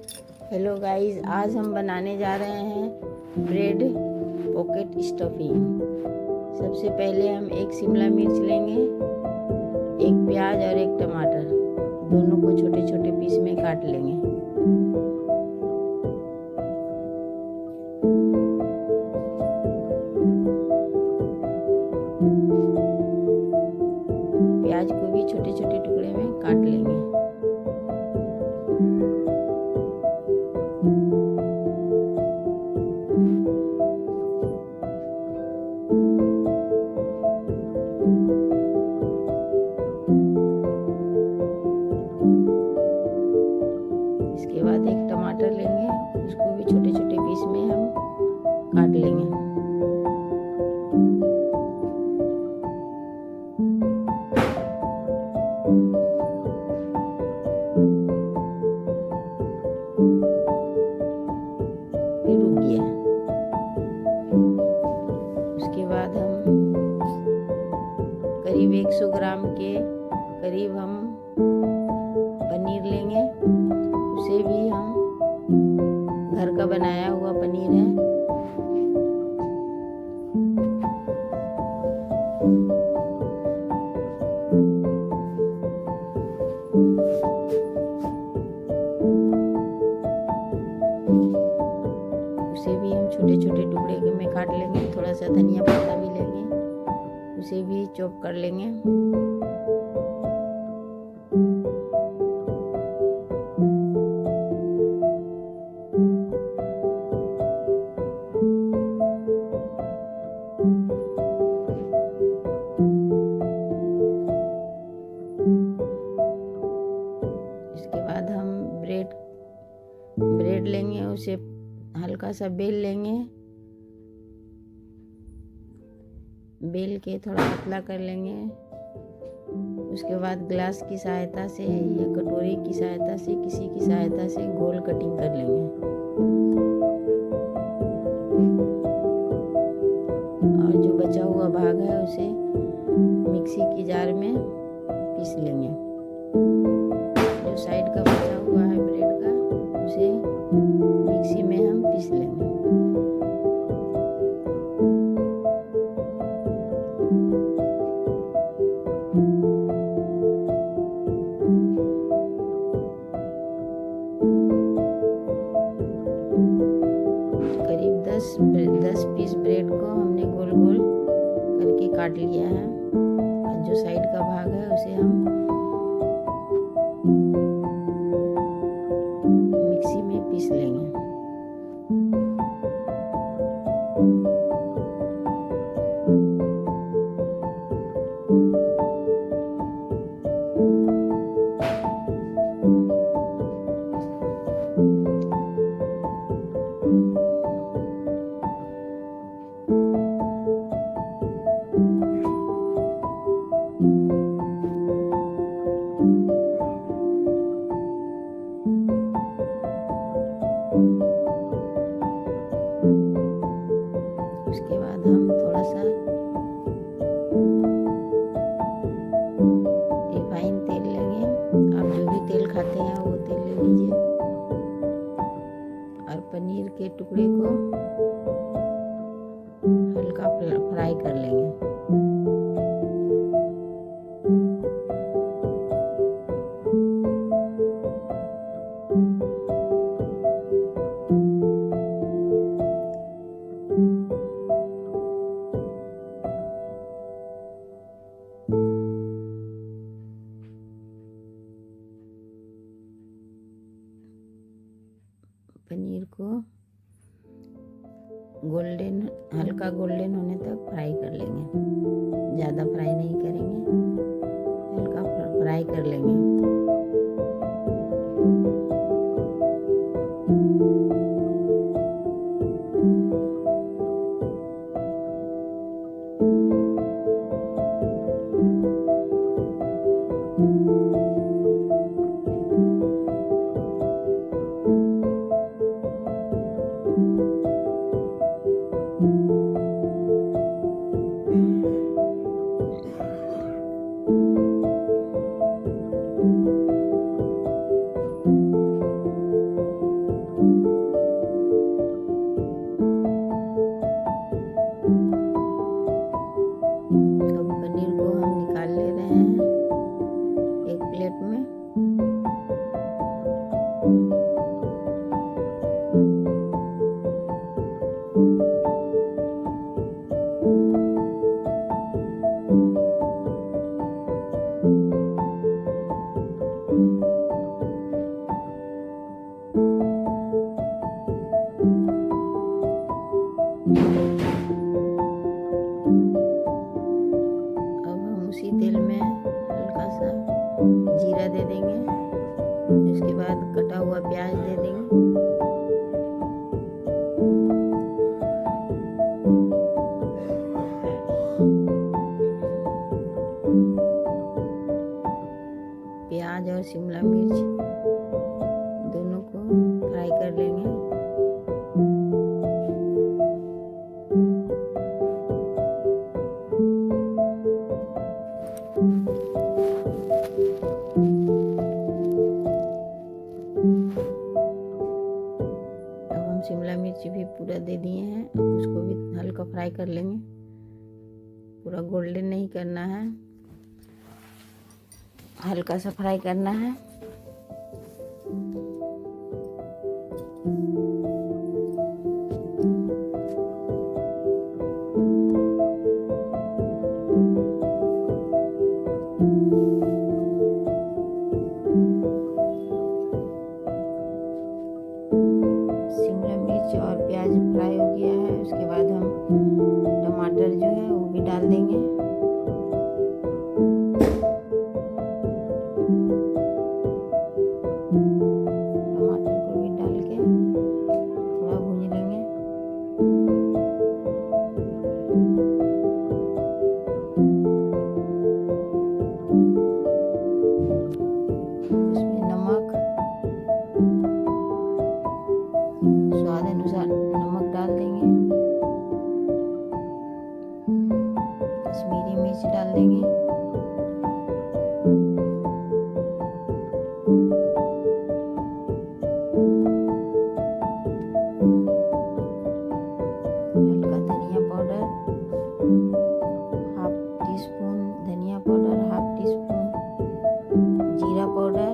Hello guys, आज हम बनाने जा रहे हैं ब्रेड पॉकेट स्टफिंग। सबसे पहले हम एक शिमला मिर्च लेंगे, एक प्याज और एक टमाटर, दोनों को छोटे छोटे पीस में काट लेंगे। प्याज को भी छोटे छोटे टुकड़े में काट लेंगे। इसके बाद एक टमाटर लेंगे, उसको भी छोटे छोटे पीस में हम काट लेंगे। फिर रुक गया। उसके बाद हम करीब 100 ग्राम के करीब हम पनीर लेंगे। उसे भी हम घर का बनाया हुआ पनीर है। उसे भी हम छोटे छोटे टुकड़े में काट लेंगे। थोड़ा सा धनिया पत्ता भी लेंगे, उसे भी चॉप कर लेंगे। इसके बाद हम ब्रेड लेंगे, उसे हल्का सा बेल लेंगे। बेल के थोड़ा पतला कर लेंगे। उसके बाद ग्लास की सहायता से या कटोरी की सहायता से, किसी की सहायता से गोल कटिंग कर लेंगे। और जो बचा हुआ भाग है उसे मिक्सी की जार में पीस लेंगे। जो साइड का बचा हुआ है ब्रेड का, उसे मिक्सी में हम पीस लेंगे। करीब 10 पीस ब्रेड को हमने गोल गोल करके काट लिया है। और जो साइड का भाग है उसे हम मिक्सी में पीस लेंगे। उसके बाद हम थोड़ा सा रिफाइन तेल लेंगे। आप जो भी तेल खाते हैं वो तेल ले लीजिए। और पनीर के टुकड़े को हल्का फ्राई कर लेंगे। पनीर को हल्का गोल्डन होने तक फ्राई कर लेंगे। ज़्यादा फ्राई नहीं करेंगे, हल्का फ्राई कर लेंगे। उसी तेल में हल्का सा जीरा दे देंगे, उसके बाद कटा हुआ प्याज दे देंगे, प्याज और शिमला मिर्च दोनों को फ्राई कर लेंगे। शिमला मिर्च भी पूरा दे दिए हैं, अब उसको भी हल्का फ्राई कर लेंगे। पूरा गोल्डन नहीं करना है, हल्का सा फ्राई करना है। और प्याज फ्राई हो गया है, उसके बाद हम टमाटर जो है वो भी डाल देंगे। टमाटर को भी डाल के थोड़ा भून लेंगे। उसमें नमक स्वाद अनुसार नमक डाल देंगे, कश्मीरी मिर्च डाल देंगे, हल्का धनिया पाउडर, हाफ टी स्पून धनिया पाउडर, हाफ टी स्पून जीरा पाउडर,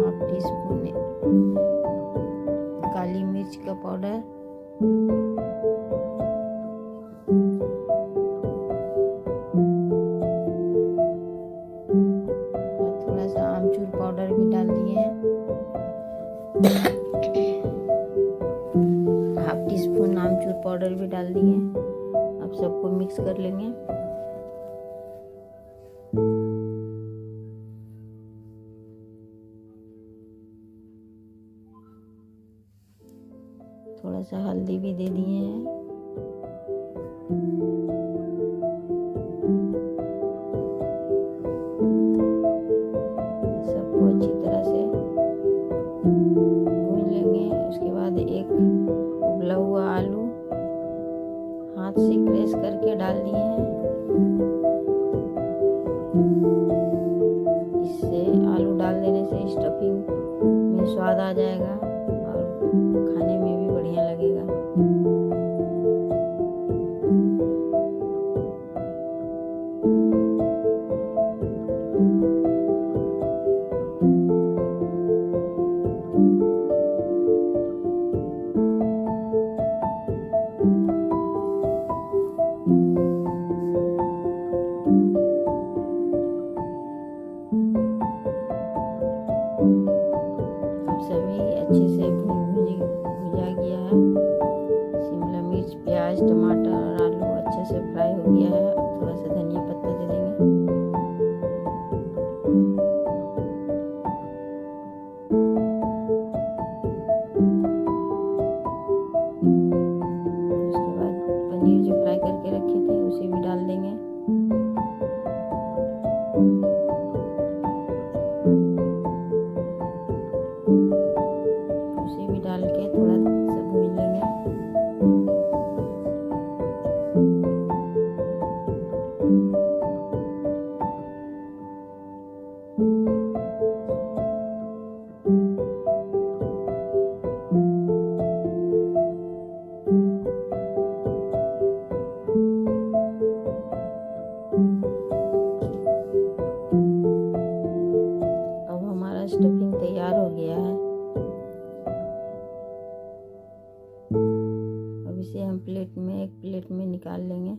हाफ टी स्पून काली मिर्च का पाउडर, और थोड़ा सा आमचूर पाउडर भी डाल दिए हैं। हाफ टी स्पून आमचूर पाउडर भी डाल दिए। अब सबको मिक्स कर लेंगे। थोड़ा सा हल्दी भी दे दिए हैं। सबको अच्छी तरह से भून लेंगे। उसके बाद एक उबला हुआ आलू हाथ से क्रश करके डाल दिए हैं। इससे आलू डाल देने से स्टफिंग में स्वाद आ जाएगा और खाने में भी बढ़िया लगेगा। सभी अच्छे से भुजा गया है। शिमला मिर्च, प्याज, टमाटर और आलू अच्छे से फ्राई हो गया है। अब थोड़ा सा धनिया पत्ता दे देंगे। उसके बाद पनीर जो फ्राई करके रखे थे उसे भी डाल देंगे। अब हमारा स्टफिंग तैयार हो गया है। अब इसे हम एक प्लेट में निकाल लेंगे।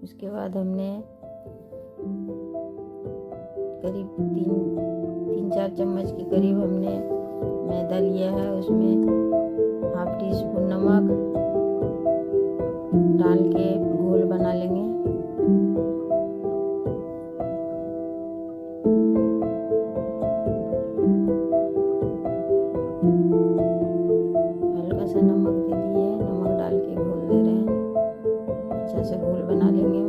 उसके बाद हमने करीब 3-4 चम्मच के करीब हमने मैदा लिया है। उसमें ½ टीस्पून नमक डाल के घोल बना लेंगे। हल्का सा नमक दे दिए, नमक डाल के घोल दे रहे हैं। अच्छा से घोल बना लेंगे।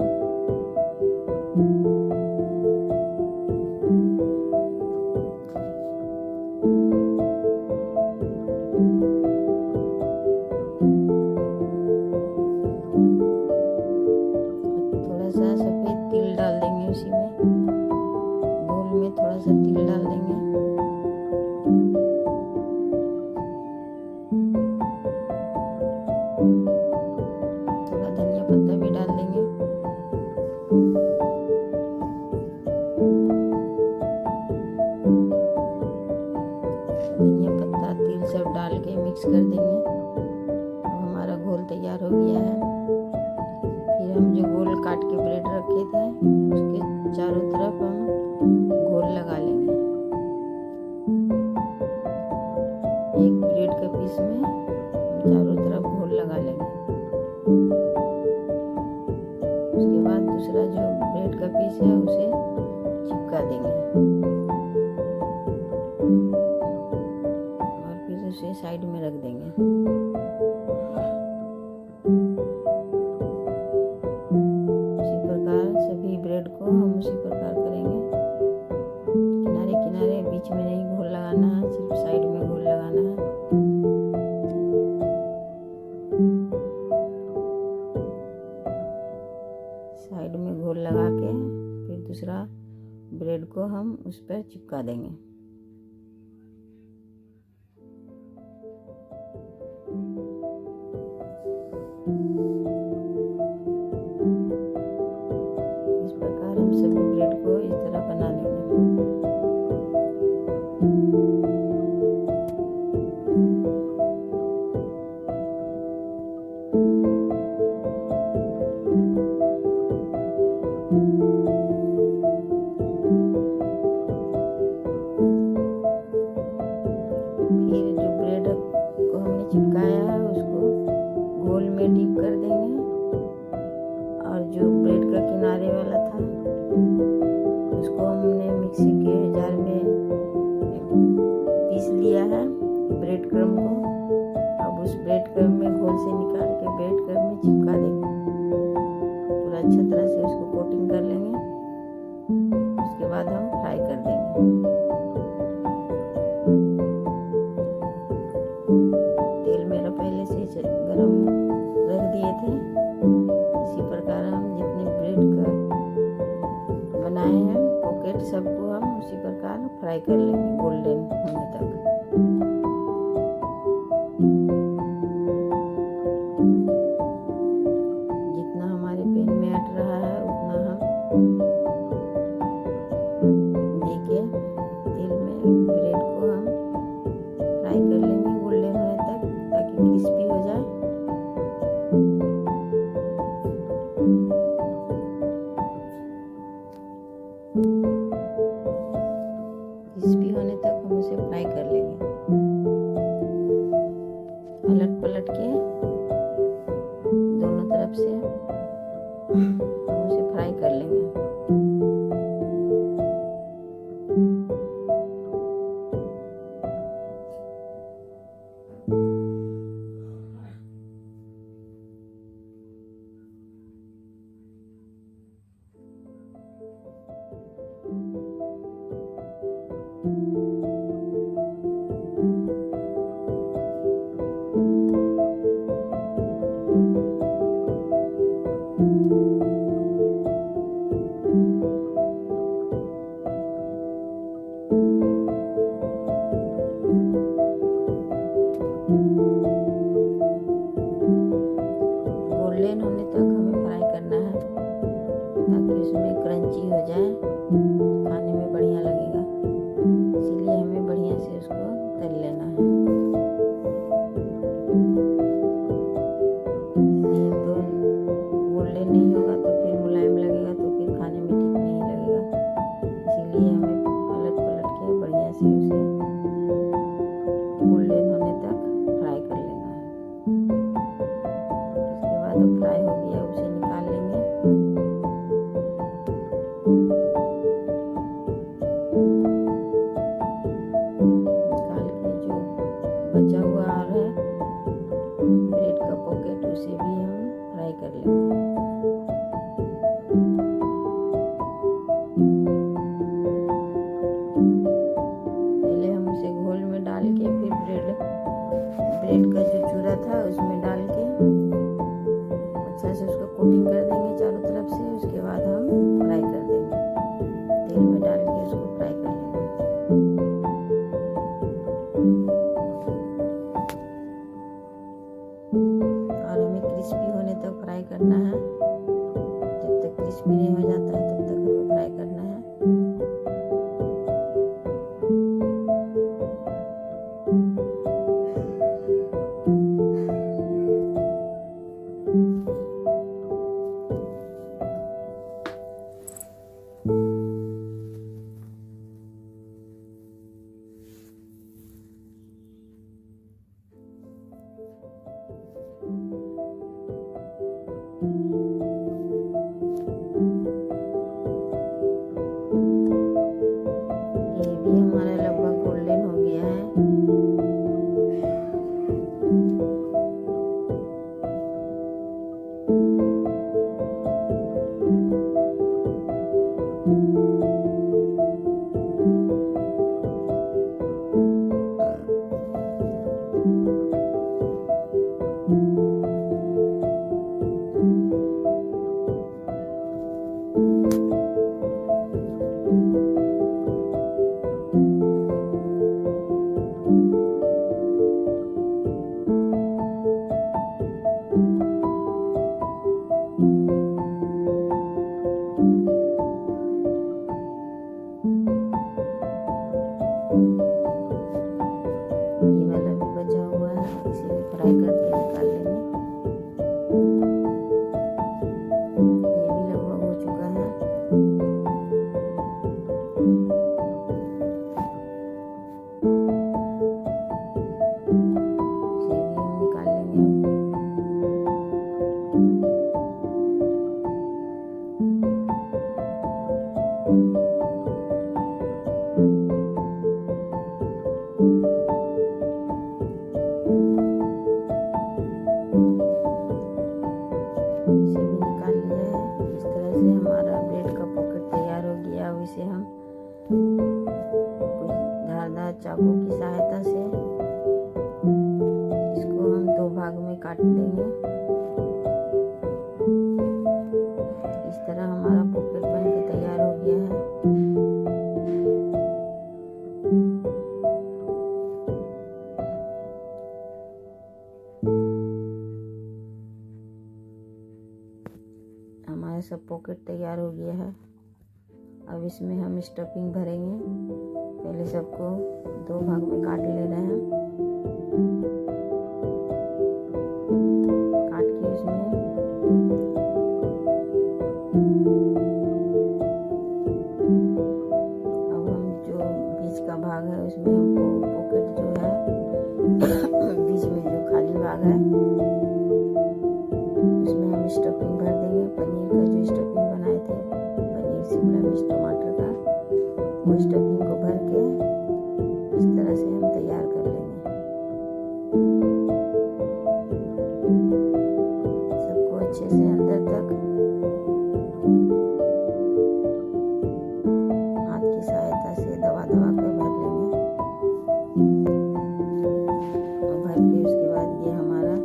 थोड़ा सा सफ़ेद तिल डाल देंगे उसी में, घोल में थोड़ा सा तिल डाल देंगे। थोड़ा धनिया पत्ता भी डाल देंगे। धनिया पत्ता तिल सब डाल के मिक्स कर देंगे। अब हमारा घोल तैयार हो गया है। फिर हम जो गोल काट के ब्रेड रखे थे उसके चारों तरफ हम घोल लगा लेंगे। एक ब्रेड के पीस में हम चारों तरफ घोल लगा लेंगे। उसके बाद दूसरा जो ब्रेड का पीस है उसे चिपका देंगे और फिर उसे साइड में रख देंगे। को हम उसी प्रकार करेंगे। किनारे किनारे बीच में नहीं घोल लगाना है, सिर्फ साइड में घोल लगाना है। साइड में घोल लगा के फिर दूसरा ब्रेड को हम उस पर चिपका देंगे। हम सभी ब्रेड को इस तरह बना लेंगे। फिर जो ब्रेड को हमने चिपकाया है उसको घोल में डीप कर देंगे और जो ब्रेड का किनारे वाला था उसको हमने मिक्सी के जार में पीस लिया है ब्रेड क्रम्ब को। अब उस ब्रेड क्रम्ब में घोल से निकाल के ब्रेड क्रम्ब में चिपका देंगे। पूरा अच्छी तरह से उसको कोटिंग कर लेंगे। उसके बाद हम फ्राई कर देंगे। तेल मेरा पहले से गरम रख दिए थे। इसी प्रकार हम जितने ब्रेड का बनाए हैं पॉकेट सबको हम उसी प्रकार फ्राई कर लेंगे गोल्डन होने तक। जितना हमारे पैन में अट रहा है उतना हम देके तेल में ब्रेड को हम फ्राई कर लेंगे गोल्डन होने तक, ताकि क्रिस्पी हो जाए। क्रिस्पी होने तक हम उसे फ्राई कर लेंगे। पलट पलट के दोनों तरफ से हम उसे फ्राई कर लेंगे। थोड़ी क्रंची हो जाए, खाने में बढ़िया लगेगा। इसीलिए हमें बढ़िया से उसको तल लेना है। तो गोल्डन नहीं होगा तो फिर मुलायम लगेगा, तो फिर खाने में ठीक नहीं लगेगा। इसीलिए हमें पलट पलट के बढ़िया से उसे गोल्डन होने तक फ्राई कर लेना है। इसके बाद अब फ्राई हो गया, उसे निकाल लेंगे। निकाल के जो बचा हुआ आ रहा है ब्रेड का पॉकेट, उसे भी हम फ्राई कर लेंगे। पहले हम उसे घोल में डाल के फिर ब्रेड का जो चूरा था उसमें डाल के अच्छा से उसको कोटिंग कर देंगे चारों तरफ से। उसके बाद हम फ्राई कर देंगे, तेल में डाल के उसको फ्राई कर लेंगे। और हमें क्रिस्पी होने तक फ्राई करना है। जब तक क्रिस्पी नहीं हो जाता है तब तक हमें फ्राई करना है। ये भी हमारा लगभग गोल्डन हो गया है। ये वाला भी बचा हुआ है, इसे भी फ्राई करके निकाल लेंगे। ये भी लगभग हो चुका है। इसे भी हम निकाल लेंगे। इसे भी निकाल लिया है। इस तरह से हमारा ब्रेड का पॉकेट तैयार हो गया। अब इसे हम कुछ धारदार चाकू की सहायता से इसको हम दो भाग में काट देंगे। इस तरह हमारा पॉकेट बन के तैयार हो गया है। हमारा सब पॉकेट तैयार हो गया है। अब इसमें हम स्टफिंग भरेंगे। पहले सबको दो भाग में काट ले रहे हैं। काट के इसमें अब हम जो बीच का भाग है उसमें हमको पॉकेट जो है बीच में जो खाली भाग है उसमें हम स्टफिंग भर देंगे। पनीर का जो स्टफिंग बनाए थे, पनीर शिमला मिर्च टमाटर का, वो स्टफिंग को भर के इस तरह से हम तैयार कर लेंगे। सबको अच्छे से अंदर तक हाथ की सहायता से दबा दबा कर भर लेंगे। और भर के उसके बाद ये हमारा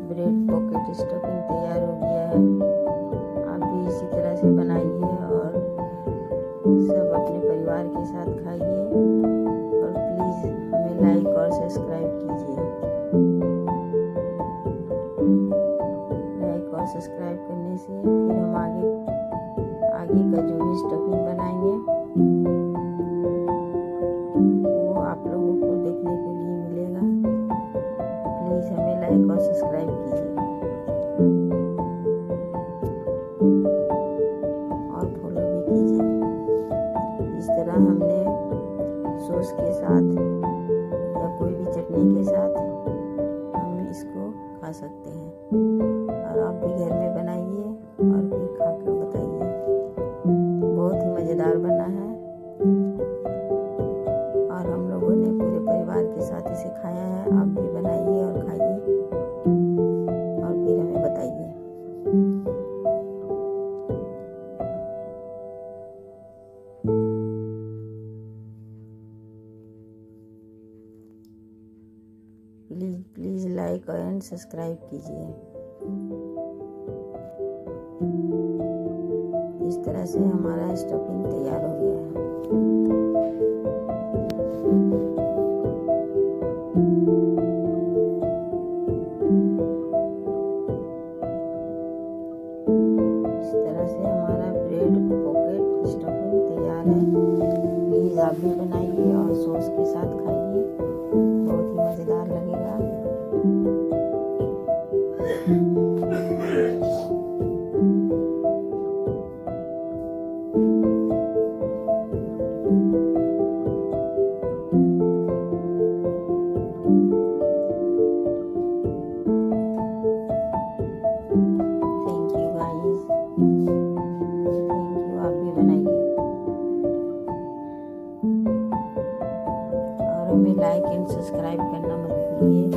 ब्रेड पॉकेट स्टफिंग तैयार हो गया है। आप भी इसी तरह से बनाइए और सब अपने परिवार के आगे का जो भी स्टफिंग बनाएंगे वो आप लोगों को देखने के लिए मिलेगा। प्लीज़ हमें लाइक और सब्सक्राइब कीजिए और फॉलो भी कीजिए। इस तरह हमने सॉस के साथ या कोई भी चटनी के साथ हम इसको खा सकते हैं। और आप भी घर में बनाइए और फिर खाकर बताइए। बहुत ही मज़ेदार बना है और हम लोगों ने पूरे परिवार के साथ इसे खाया है। आप भी बनाइए और खाइए और फिर हमें बताइए। प्लीज़ लाइक एंड सब्सक्राइब कीजिए। इस तरह से हमारा स्टफिंग तैयार हो गया है। इस तरह से हमारा ब्रेड पॉकेट स्टफिंग तैयार है। प्लीज़ आप भी बनाइए और सॉस के साथ खाइए, बहुत ही मज़ेदार लगेगा। Thank you guys, thank you. आप भी बनाइए और हमें लाइक एंड सब्सक्राइब करना मत भूलिए।